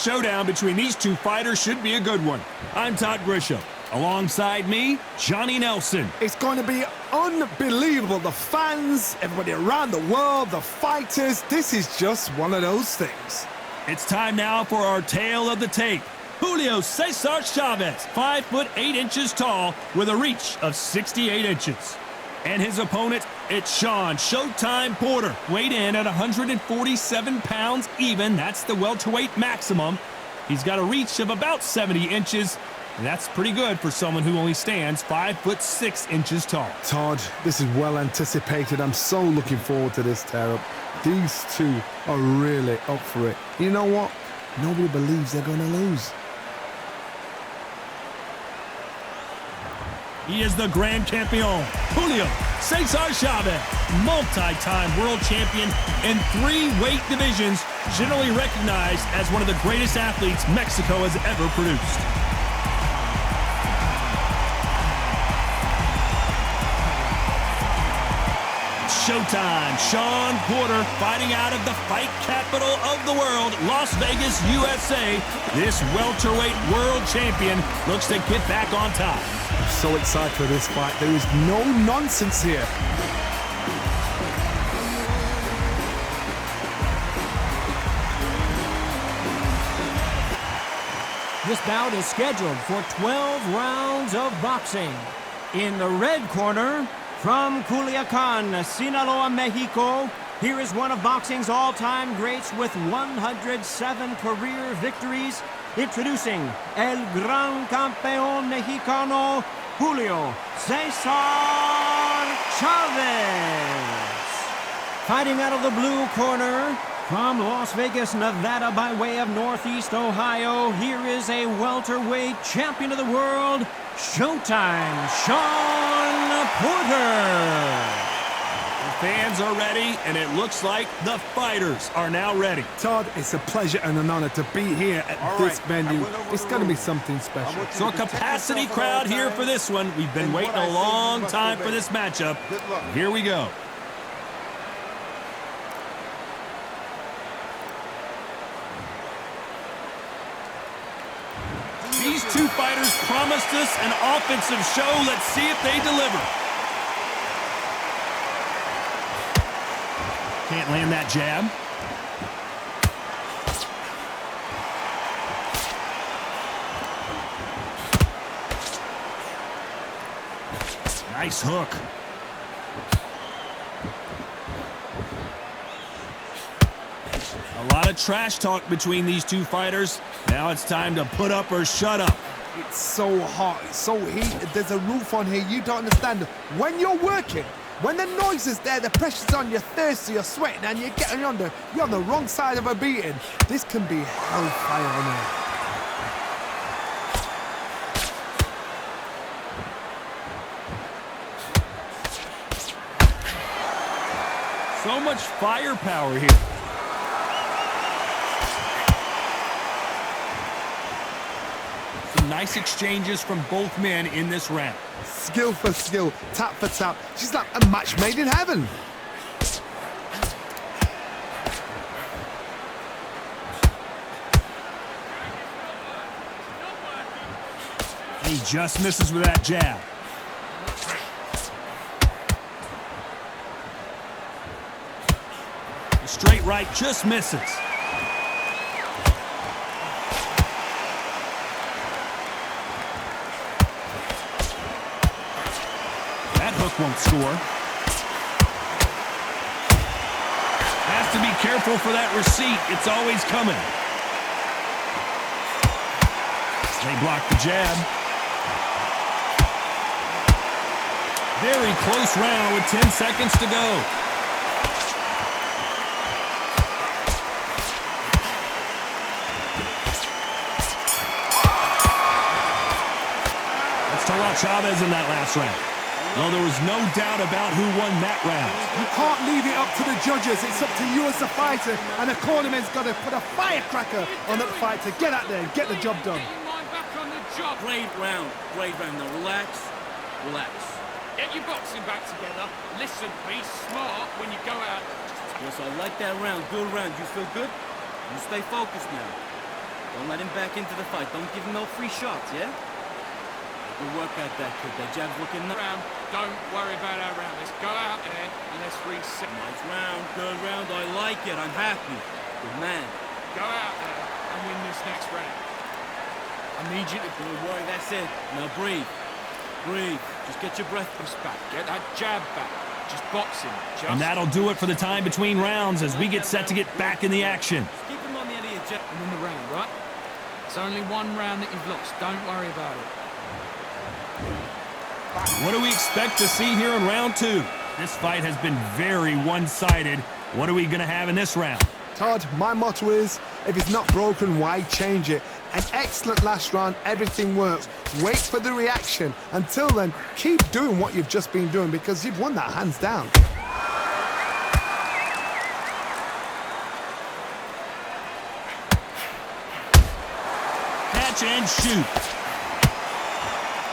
showdown between these two fighters should be a good one. I'm Todd Grisham. Alongside me, Johnny Nelson. It's going to be unbelievable. The fans, everybody around the world, the fighters. This is just one of those things. It's time now for our tale of the tape. Julio Ceasar Chavez, 5'8" tall with a reach of 68 inches. And his opponent, it's Shawn Showtime Porter, weighed in at 147 pounds even. That's the welterweight maximum. He's got a reach of about 70 inches. And that's pretty good for someone who only stands 5'6" tall. Todd, this is well anticipated. I'm so looking forward to this tear-up. These two are really up for it. You know what? Nobody believes they're going to lose. He is the Grand Campeon, Julio Ceasar Chavez, multi-time world champion in 3 weight divisions, generally recognized as one of the greatest athletes Mexico has ever produced. Showtime. Shawn Porter fighting out of the fight capital of the world, Las Vegas, USA. This welterweight world champion looks to get back on top. I'm so excited for this fight. There is no nonsense here. This bout is scheduled for 12 rounds of boxing. In the red corner, from Culiacan, Sinaloa, Mexico, here is one of boxing's all-time greats with 107 career victories. Introducing El Gran Campeón Mexicano, Julio Ceasar Chavez. Fighting out of the blue corner, from Las Vegas, Nevada, by way of Northeast Ohio, here is a welterweight champion of the world, Showtime, Shawn Porter. The fans are ready, and it looks like the fighters are now ready. Todd, it's a pleasure and an honor to be here at this venue. It's going to be something special. So a capacity crowd here for this one. We've been waiting a long time for this matchup. Here we go. These two fighters promised us an offensive show. Let's see if they deliver. Can't land that jab. Nice hook. A lot of trash talk between these two fighters. Now it's time to put up or shut up. It's so hot, it's so heated. There's a roof on here. You don't understand. When you're working, when the noise is there, the pressure's on, you're thirsty, you're sweating, and you're on the wrong side of a beating. This can be hellfire on here. So much firepower here. Some nice exchanges from both men in this round. Skill for skill, tap for tap. She's like a match made in heaven. He just misses with that jab. The straight right just misses. That hook won't score. Has to be careful for that receipt. It's always coming. They block the jab. Very close round with 10 seconds to go. Let's talk about Chavez in that last round. Well, there was no doubt about who won that round. You can't leave it up to the judges. It's up to you as a fighter, and the cornerman's got to put a firecracker on that fight to get out there and get the job done. Great round. Now relax. Get your boxing back together. Listen, be smart when you go out. Yes, I like that round. Good round. You feel good? You stay focused now. Don't let him back into the fight. Don't give him no free shots, yeah? Good work at that, kid. That jab's looking Round. Don't worry about our round. Let's go out there and let's reset. nice round. Good round. I like it. I'm happy. Good man. Go out there and win this next round. I need you to Good work. That's it. Now breathe. Breathe. Just get your breath. push back. Get that jab back. Just boxing. Just And that'll do it for the time between rounds as we get set to get back in the action. Just keep him on the end of your jab. win the round, right? It's only one round that you've lost. Don't worry about it. What do we expect to see here in round 2? This fight has been very one-sided. What are we going to have in this round? Todd, my motto is, if it's not broken, why change it? An excellent last round, everything works. Wait for the reaction. Until then, keep doing what you've just been doing because you've won that hands down. Catch and shoot.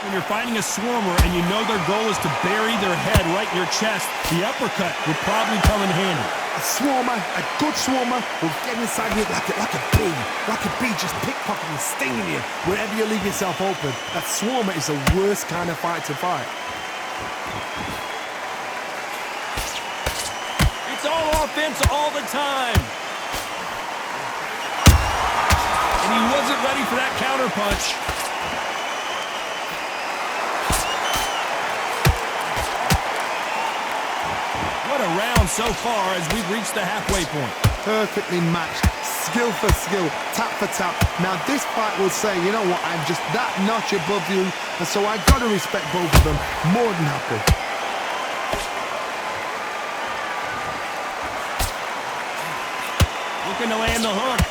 When you're fighting a swarmer and you know their goal is to bury their head right in your chest, the uppercut would probably come in handy. A swarmer, a good swarmer, will get inside you like a bee just pickpocketing, stinging you wherever you leave yourself open. That swarmer is the worst kind of fight to fight. It's all offense all the time. And he wasn't ready for that counter punch. What a round so far as we've reached the halfway point. Perfectly matched, skill for skill, tap for tap. Now this fight will say, you know what, I'm just that notch above you, and so I gotta respect both of them. More than happy. Looking to land the hook.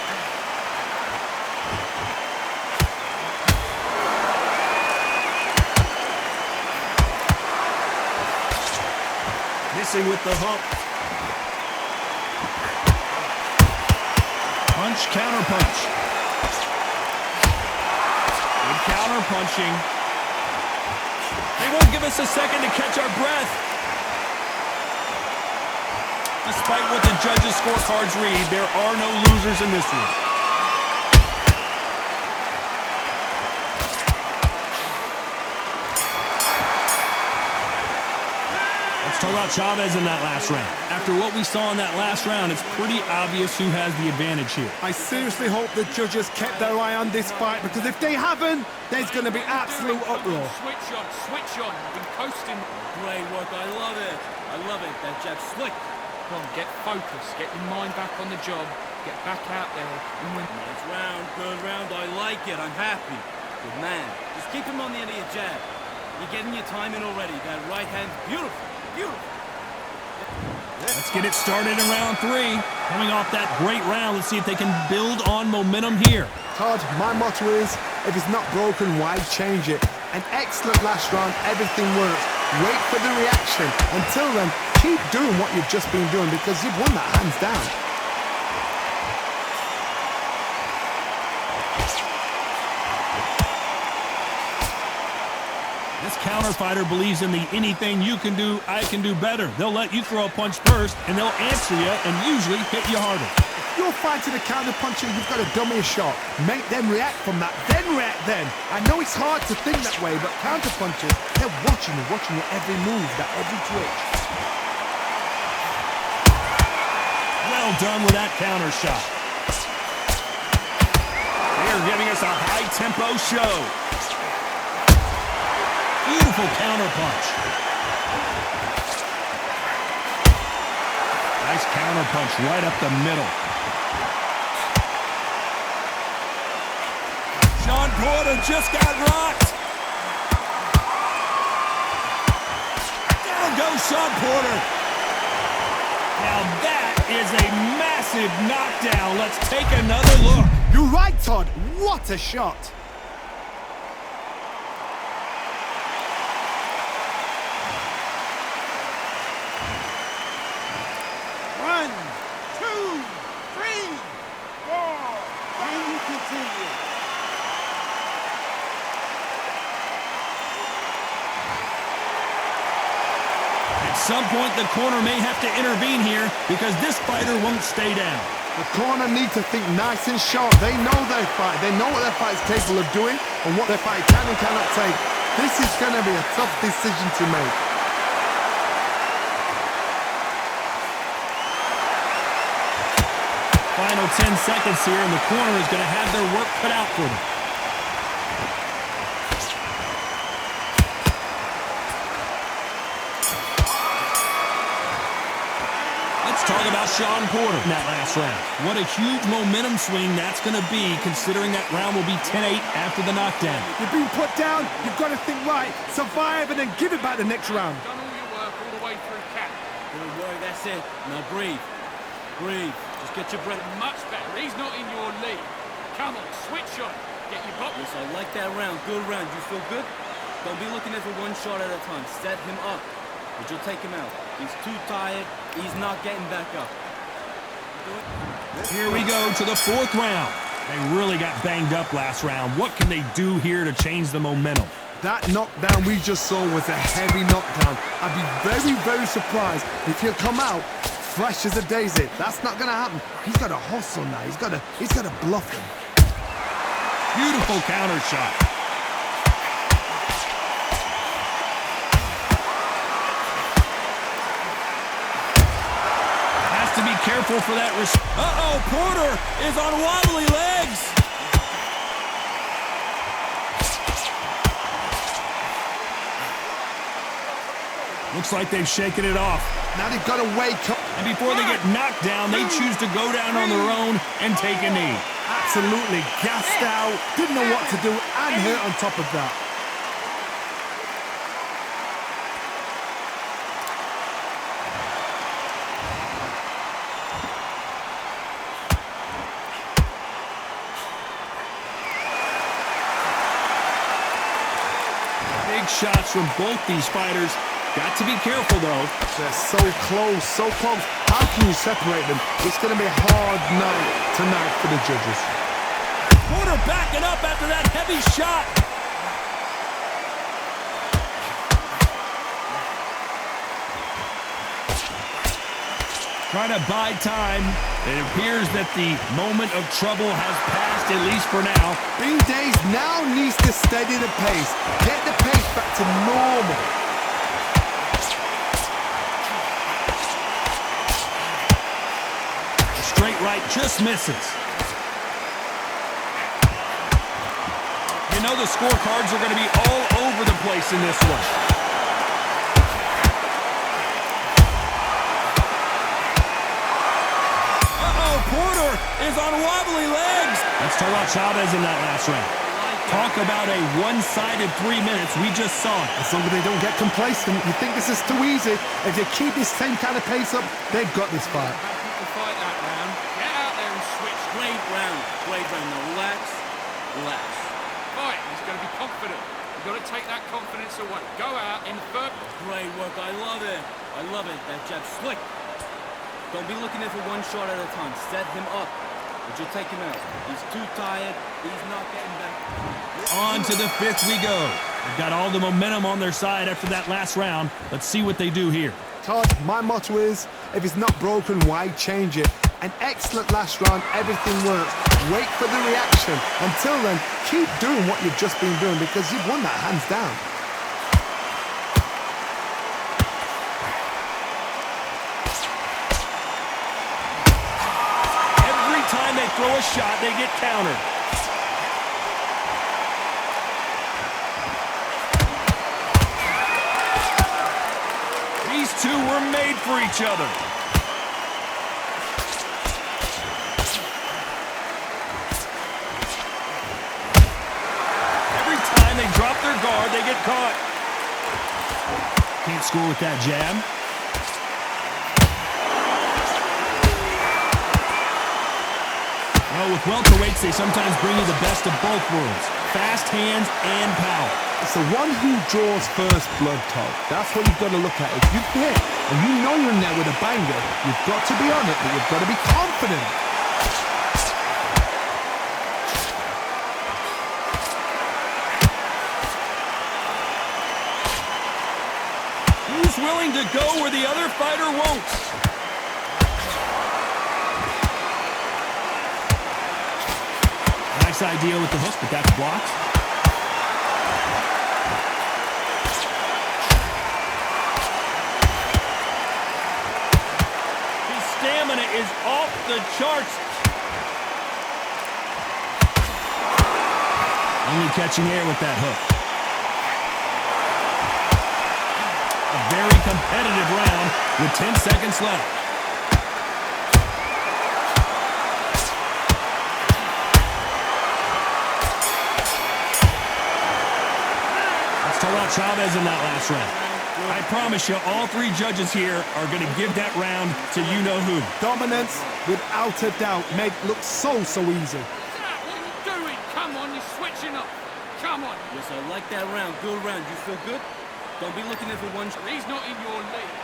Missing with the hook. Punch, counter punch. Good counter punching. They won't give us a second to catch our breath. Despite what the judges' scorecards read, there are no losers in this one. Let's talk about Chavez in that last round. After what we saw in that last round, it's pretty obvious who has the advantage here. I seriously hope the judges kept their eye on this fight, because if they haven't, there's going to be absolute uproar. Switch on, switch on. You've been coasting. Great work. I love it. I love it. That jab's slick. Come on, get focused. Get your mind back on the job. Get back out there and win. Nice round. Good round. I like it. I'm happy. Good man. Just keep him on the end of your jab. You're getting your time in already. That right hand's beautiful. Beautiful. Let's get it started in round 3. Coming off that great round, let's see if they can build on momentum here. Todd, my motto is, if it's not broken, why change it? An excellent last round, everything works. Wait for the reaction. Until then, keep doing what you've just been doing because you've won that hands down. This counter fighter believes in the anything you can do, I can do better. They'll let you throw a punch first, and they'll answer you and usually hit you harder. If you're fighting a counter puncher, you've got to dummy a shot. Make them react from that, then react then. I know it's hard to think that way, but counter punchers, they're watching you every move, that every twitch. Well done with that counter shot. They're giving us a high-tempo show. Beautiful counter punch. Nice counter punch right up the middle. Shawn Porter just got rocked. Down goes Shawn Porter. Now that is a massive knockdown. Let's take another look. You're right, Todd. What a shot. At some point, the corner may have to intervene here because this fighter won't stay down. The corner need to think nice and sharp. They know their fight. They know what their fight is capable of doing and what their fight can and cannot take. This is going to be a tough decision to make. Final 10 seconds here, and the corner is going to have their work cut out for them. Let's talk about Shawn Porter in that last round. What a huge momentum swing that's going to be, considering that round will be 10-8 after the knockdown. You've been put down, you've got to think right, survive, and then give it back the next round. Done all your work all the way through camp. Don't worry, that's it. Now breathe. Breathe. Just get your breath. Much better. He's not in your league. Come on, switch on. Get your body. Yes, I like that round. Good round. You feel good? Don't be looking at for one shot at a time. Set him up. But you'll take him out. He's too tired. He's not getting back up. Here we go to the fourth round. They really got banged up last round. What can they do here to change the momentum? That knockdown we just saw was a heavy knockdown. I'd be very, very surprised if he'll come out fresh as a daisy. That's not going to happen. He's got to hustle now. He's got to bluff him. Beautiful counter shot. Has to be careful for that. Uh-oh, Porter is on wobbly legs. Looks like they've shaken it off. Now they've got to wake up. And before they get knocked down, they choose to go down on their own and take a knee. Absolutely gassed out, didn't know what to do, and hurt on top of that. Big shots from both these fighters. Got to be careful, though. They're so close, so close. How can you separate them? It's going to be a hard night tonight for the judges. Porter backing up after that heavy shot. Trying to buy time. It appears that the moment of trouble has passed, at least for now. Bing Days now needs to steady the pace. Get the pace back to normal. Straight right just misses. You know the scorecards are going to be all over the place in this one. Uh-oh, Porter is on wobbly legs. Let's talk about Chavez in that last round. Talk about a one-sided 3 minutes. We just saw it. As long as they don't get complacent, you think this is too easy. If they keep this same kind of pace up, they've got this fight. Fight that round. Get out there and switch. Great round. Great round. Now relax. Relax. Fight. He's going to be confident. You've got to take that confidence away. Go out in third. Great work. I love it. I love it. That jab slick. Don't be looking at for one shot at a time. Set him up. But you'll take him out. He's too tired. He's not getting back. On to the fifth we go. They've got all the momentum on their side after that last round. Let's see what they do here. Todd, my motto is, if it's not broken, why change it? An excellent last round, everything works. Wait for the reaction. Until then, keep doing what you've just been doing because you've won that hands down. Every time they throw a shot, they get countered. These two were made for each other. Every time they drop their guard, they get caught. Can't score with that jab. Well, with welterweights, they sometimes bring you the best of both worlds. Fast hands and power. It's the one who draws first blood, Todd. That's what you've got to look at. If you hit and you know you're in there with a banger, you've got to be on it, but you've got to be confident. Who's willing to go where the other fighter won't? nice idea with the hook, but that's blocked. His stamina is off the charts. Only catching air with that hook. A very competitive round with 10 seconds left. Let's talk about Chavez in that last round. I promise you, all three judges here are going to give that round to you-know-who. Dominance, without a doubt, make look so easy. What are you doing? Come on, you're switching up. Come on. Yes, I like that round. Good round. You feel good? Don't be looking at for one shot. He's not in your league.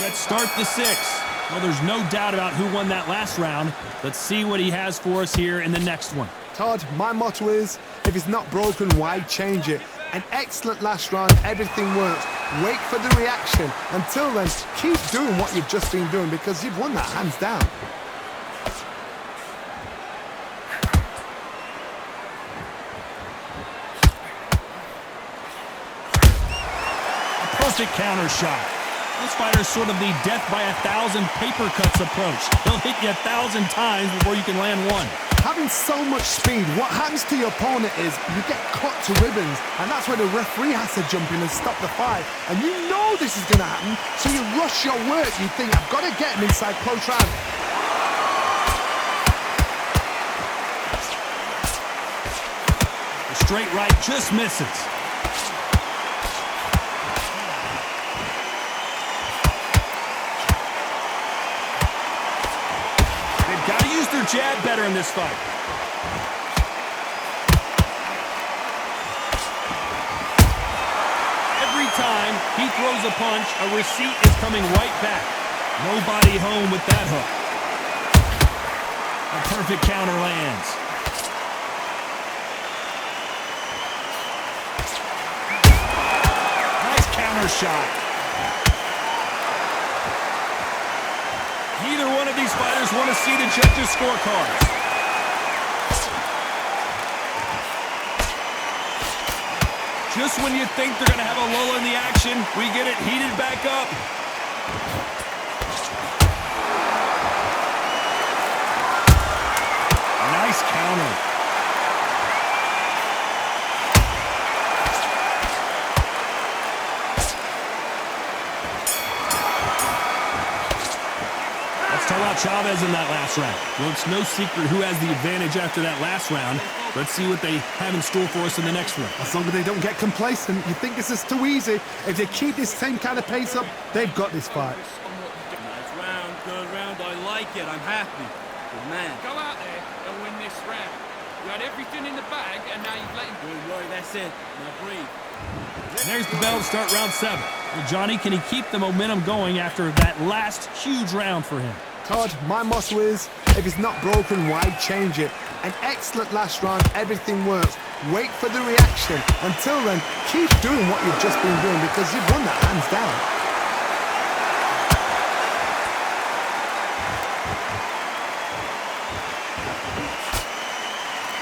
Let's start the sixth. Well, there's no doubt about who won that last round. Let's see what he has for us here in the next one. Todd, my motto is, if it's not broken, why change it? An excellent last round, everything works. Wait for the reaction. Until then, keep doing what you've just been doing because you've won that hands down. Perfect counter shot. This fighter's sort of the death by 1,000 paper cuts approach. He'll hit you 1,000 times before you can land one. Having so much speed, what happens to your opponent is you get cut to ribbons, and that's where the referee has to jump in and stop the fight. And you know this is going to happen, so you rush your work. You think, I've got to get him inside close round. The straight right just misses. Got to use their jab better in this fight. Every time he throws a punch, a receipt is coming right back. Nobody home with that hook. A perfect counter lands. Nice counter shot. Neither one of these fighters want to see the judges' scorecards. Just when you think they're going to have a lull in the action, we get it heated back up. Nice counter. Talk about Chavez in that last round. Well, it's no secret who has the advantage after that last round. Let's see what they have in store for us in the next one. As long as they don't get complacent, you think this is too easy. If they keep this same kind of pace up, they've got this fight. Nice round. Good round. I like it. I'm happy. Good man. Go out there and win this round. You had everything in the bag, and now you've let him. Don't worry. That's it. Now breathe. There's the bell to start round 7. Well, Johnny, can he keep the momentum going after that last huge round for him? Todd, my motto is, if it's not broken, why change it? An excellent last round, everything works. Wait for the reaction. Until then, keep doing what you've just been doing because you've won that hands down.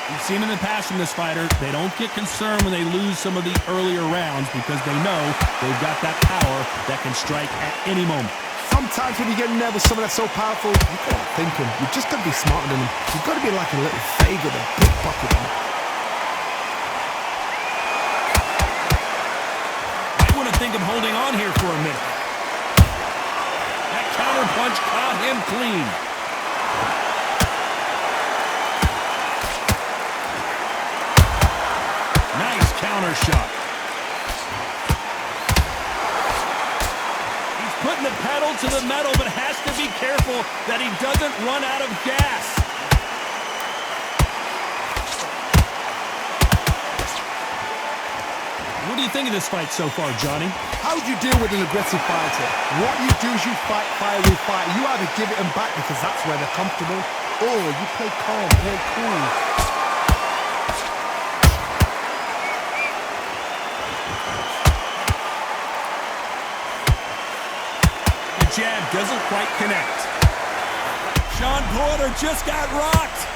We've seen in the past from this fighter, they don't get concerned when they lose some of the earlier rounds because they know they've got that power that can strike at any moment. Sometimes when you get in there with someone that's so powerful, you've got to think him. You've just got to be smarter than him. You've got to be like a little faggot and pickpocket him. Might want to think of holding on here for a minute. That counter punch caught him clean. Nice counter shot. Putting the pedal to the metal, but has to be careful that he doesn't run out of gas. What do you think of this fight so far, Johnny? How do you deal with an aggressive fighter? What you do is you fight fire with fire. You either give it them back because that's where they're comfortable, or you play calm, play cool. Jab doesn't quite connect. Shawn just got rocked.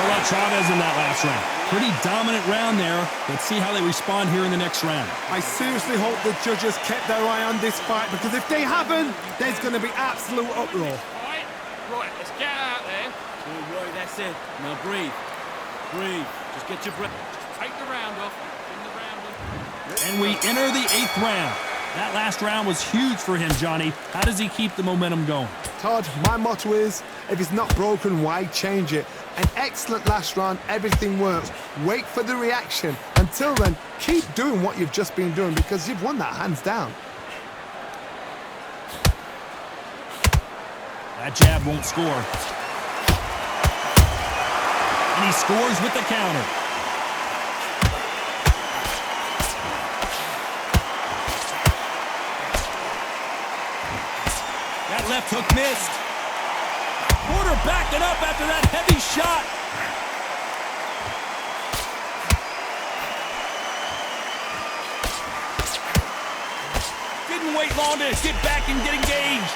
all about Chavez in that last round. Pretty dominant round there. Let's see how they respond here in the next round. I seriously hope the judges kept their eye on this fight, because if they haven't, there's going to be absolute uproar. Right, let's get out there. Good work, that's it. Now breathe. Breathe. Just get your breath. Just take the round off. Bring the round in. And we enter the 8th round. That last round was huge for him, Johnny. How does he keep the momentum going? Todd, my motto is, if it's not broken, why change it? An excellent last round, everything works. Wait for the reaction. Until then, keep doing what you've just been doing, because you've won that hands down. That jab won't score. And he scores with the counter. That left hook missed. Porter backing up after that heavy shot. Didn't wait long to get back and get engaged.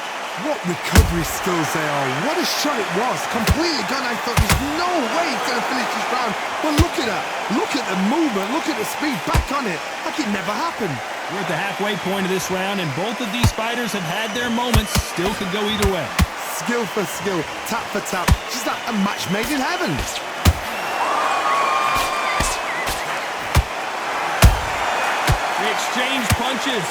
What recovery skills they are. What a shot it was. Completely gone. I thought there's no way he's going to finish this round. But look at that. Look at the movement. Look at the speed. Back on it. Like it never happened. We're at the halfway point of this round, and both of these fighters have had their moments. Still could go either way. Skill for skill. Tap for tap. She's like a match made in heaven. They exchange punches.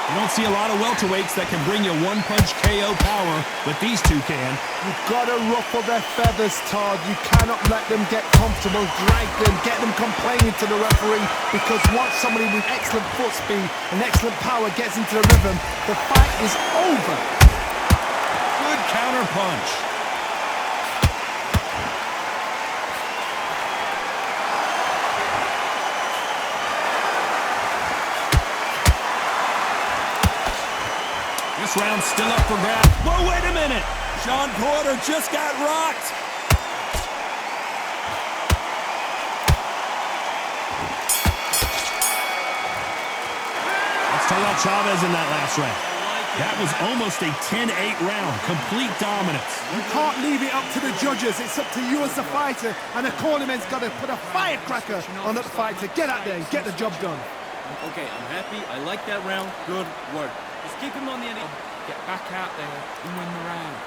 You don't see a lot of welterweights that can bring you one-punch KO power, but these two can. You've got to ruffle their feathers, Todd. You cannot let them get comfortable, drag them, get them complaining to the referee, because once somebody with excellent foot speed and excellent power gets into the rhythm, the fight is over. Good counter punch. This round's still up for grabs. Whoa, wait a minute! Shawn Porter just got rocked. Let's talk about Chavez in that last round. That was almost a 10-8 round. Complete dominance. You can't leave it up to the judges. It's up to you as the fighter, and the cornerman's got to put a firecracker on that fighter. Get out there and get the job done. Okay, I'm happy. I like that round. Good work. Just keep him on the end. Get back out there and win the round.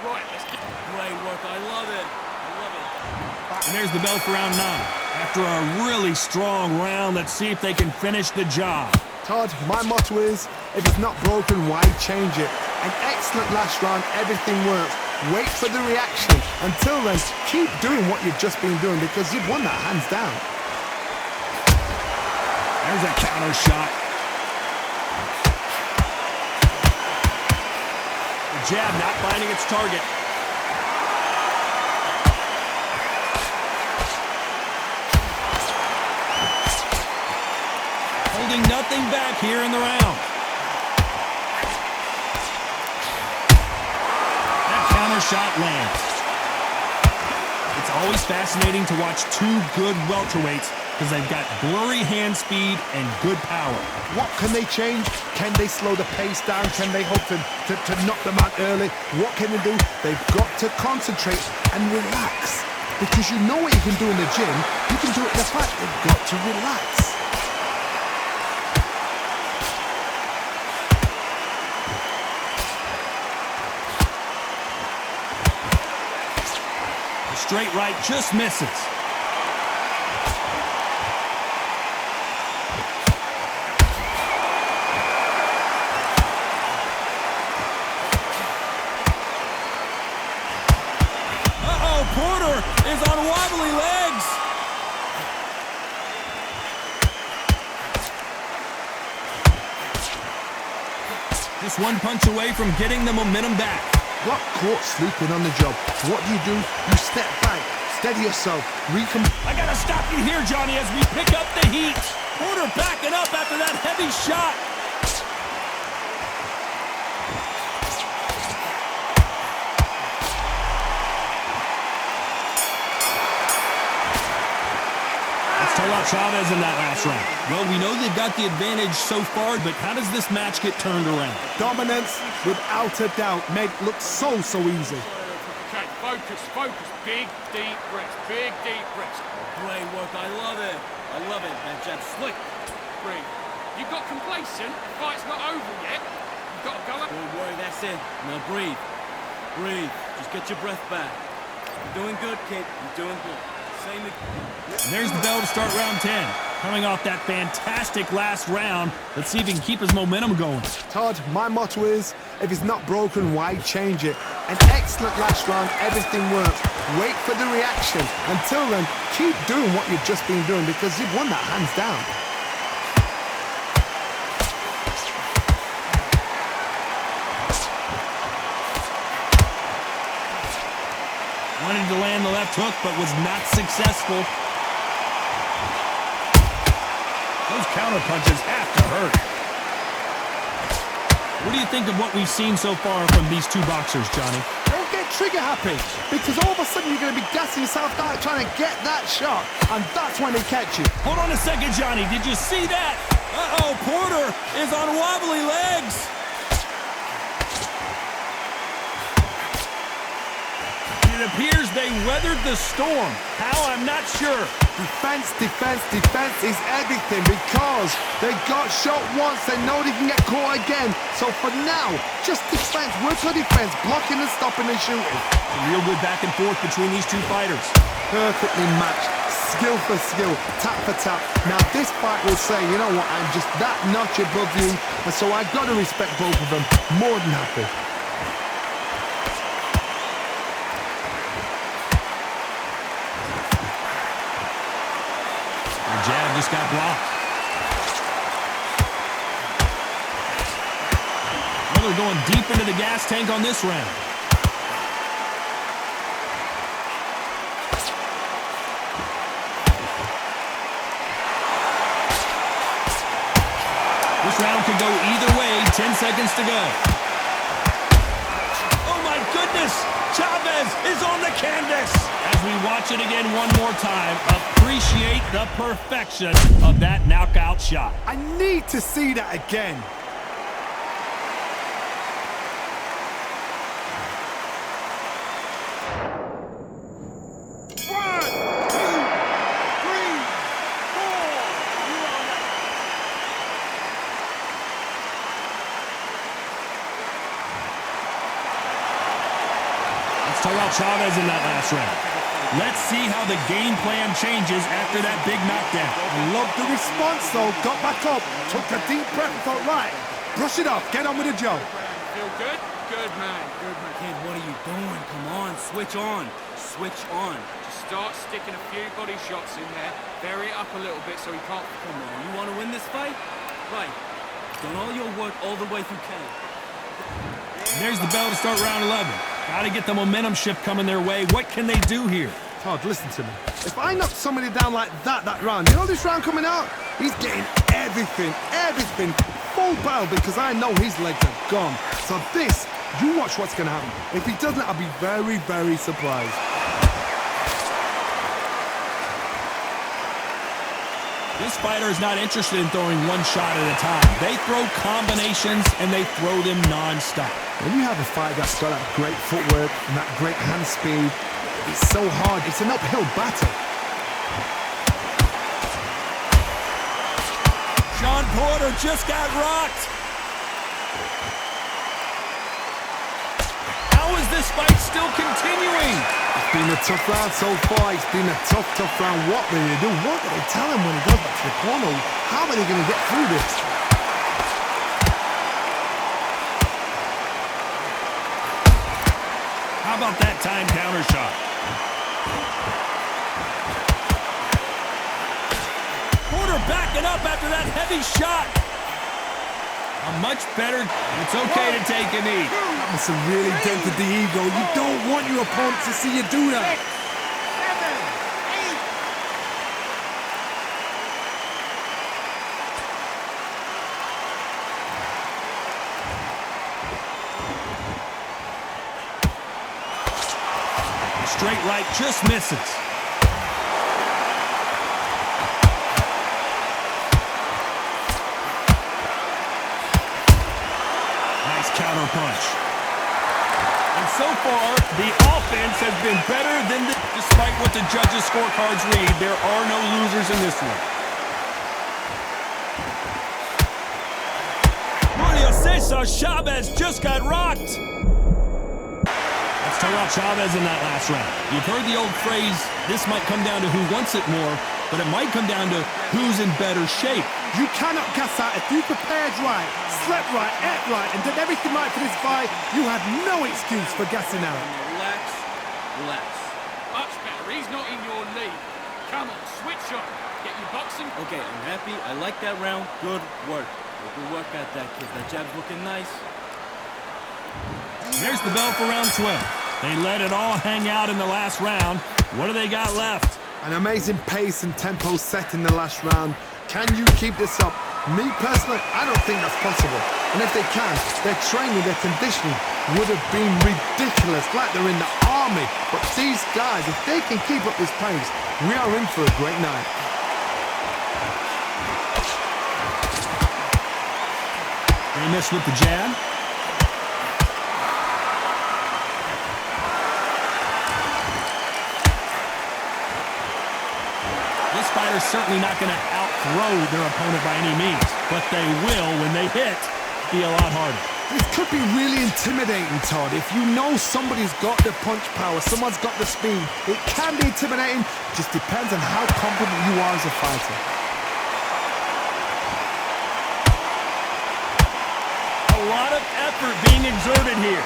Right, let's get... Great work. I love it. I love it. And there's the bell for round 9. After a really strong round, let's see if they can finish the job. Todd, my motto is, if it's not broken, why change it? An excellent last round, everything works. Wait for the reaction. Until then, keep doing what you've just been doing, because you've won that hands down. There's a counter shot. The jab not finding its target. Holding nothing back here in the round. That counter shot lands. It's always fascinating to watch two good welterweights because they've got blurry hand speed and good power. What can they change? Can they slow the pace down? Can they hope to knock them out early? What can they do? They've got to concentrate and relax. Because you know what you can do in the gym, you can do it in the fight. They've got to relax. The straight right just misses. Porter is on wobbly legs. Just one punch away from getting the momentum back. Got caught sleeping on the job. What do? You step back, steady yourself, I gotta stop you here, Johnny, as we pick up the heat. Porter backing up after that heavy shot. Chavez in that last round. Well, we know they've got the advantage so far, but how does this match get turned around? Dominance, without a doubt, made it look so easy. Okay, Focus, focus. Big, deep breaths. Big, deep breaths. Great work. I love it. I love it. That jab slick. Breathe. You got complacent. The fight's not over yet. You've got to go up. Don't worry. That's it. Now breathe. Breathe. Just get your breath back. You're doing good, kid. You're doing good. Same again. And there's the bell to start round 10. Coming off that fantastic last round, let's see if he can keep his momentum going. Todd, my motto is, if it's not broken, why change it? An excellent last round, everything worked. Wait for the reaction. Until then, keep doing what you've just been doing because you've won that hands down. Wanted to land the left hook, but was not successful. Those counter punches have to hurt. What do you think of what we've seen so far from these two boxers, Johnny? Don't get trigger happy, because all of a sudden you're going to be gassing yourself out trying to get that shot, and that's when they catch you. Hold on a second, Johnny. Did you see that? Uh-oh, Porter is on wobbly legs. It appears they weathered the storm. How? I'm not sure. Defense, defense, defense is everything because they got shot once, they know they can get caught again. So for now, just defense, work on defense, blocking and stopping and shooting. A real good back and forth between these two fighters. Perfectly matched, skill for skill, tap for tap. Now this fight will say, you know what, I'm just that notch above you, and so I got to respect both of them. More than happy. Jab just got blocked. Well, they're going deep into the gas tank on this round. This round could go either way. 10 seconds to go. Oh my goodness! Chavez is on the canvas! As we watch it again one more time, appreciate the perfection of that knockout shot. I need to see that again. One, two, three, four. Let's talk about Chavez in that last round. Let's see how the game plan changes after that big knockdown. I love the response though. Got back up, took a deep breath and thought, right, brush it off, get on with the job. Feel good? Good, man. Good, man. Kid, what are you doing? Come on, switch on. Switch on. Just start sticking a few body shots in there. Vary it up a little bit so he can't... Come on, you want to win this fight? Right. Done all your work all the way through K. There's the bell to start round 11. Got to get the momentum shift coming their way. What can they do here? Todd, listen to me. If I knock somebody down like that round, you know this round coming out? He's getting everything, full barrel because I know his legs are gone. So this, you watch what's going to happen. If he doesn't, I'll be very, very surprised. This fighter is not interested in throwing one shot at a time. They throw combinations and they throw them non-stop. When you have a fight that's got that great footwork and that great hand speed, it's so hard. It's an uphill battle. Shawn Porter just got rocked. How is this fight still continuing? It's been a tough round so far. It's been a tough round. What will they do? What will they tell him when he goes back to the corner? How are they going to get through this? How about that time counter shot? Porter backing up after that heavy shot. A much better, it's okay to take a knee. That must have really dented the ego. You don't want your opponent to see you do that. 7, 8. Straight right just misses. Nice counter punch. And so far, the offense has been better than the... Despite what the judges' scorecards read, there are no losers in this one. Julio Ceasar Chavez just got rocked. Let's talk about Chavez in that last round. You've heard the old phrase, this might come down to who wants it more, but it might come down to who's in better shape. You cannot gas out if you prepared right, slept right, ate right, and did everything right for this fight. You have no excuse for gassing out. Relax, relax. Much better. He's not in your league. Come on, switch on. Get your boxing. Okay, I'm happy. I like that round. Good work. Good work at that kid. That jab's looking nice. There's the bell for round 12. They let it all hang out in the last round. What do they got left? An amazing pace and tempo set in the last round. Can you keep this up? Me personally, I don't think that's possible. And if they can, their training, their conditioning would have been ridiculous, like they're in the army. But these guys, if they can keep up this pace, we are in for a great night. They missed with the jab. This fighter's certainly not going to outthrow their opponent by any means, but they will, when they hit, be a lot harder. This could be really intimidating, Todd. If you know somebody's got the punch power, someone's got the speed, it can be intimidating. It just depends on how confident you are as a fighter. A lot of effort being exerted here.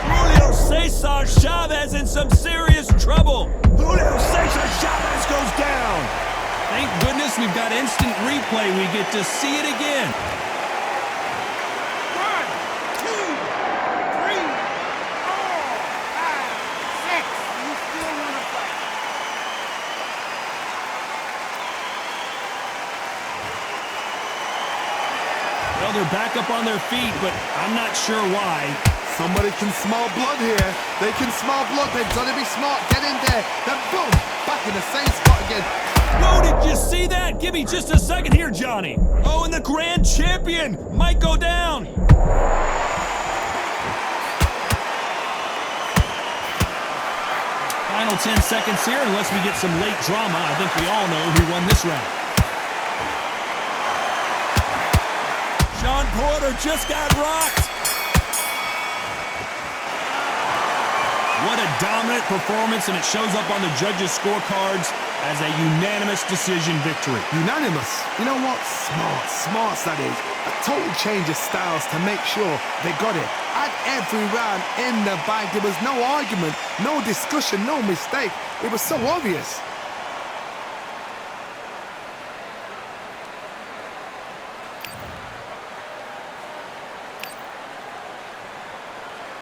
Julio Ceasar Chavez in some serious trouble. Julio Ceasar Chavez goes down. Thank goodness we've got instant replay. We get to see it again. 1, 2, 3, 4, 5, 6. You still want to fight? Well, they're back up on their feet, but I'm not sure why. Somebody can smell blood here. They can smell blood. They've got to be smart. Get in there. Then boom, back in the same spot again. Whoa, did you see that? Give me just a second here, Johnny. Oh, and the grand champion might go down. Final 10 seconds here, unless we get some late drama. I think we all know who won this round. Shawn Porter just got rocked. What a dominant performance, and it shows up on the judges' scorecards as a unanimous decision victory. Unanimous. You know what? Smarts that is. A total change of styles to make sure they got it. At every round in the bag, there was no argument, no discussion, no mistake. It was so obvious.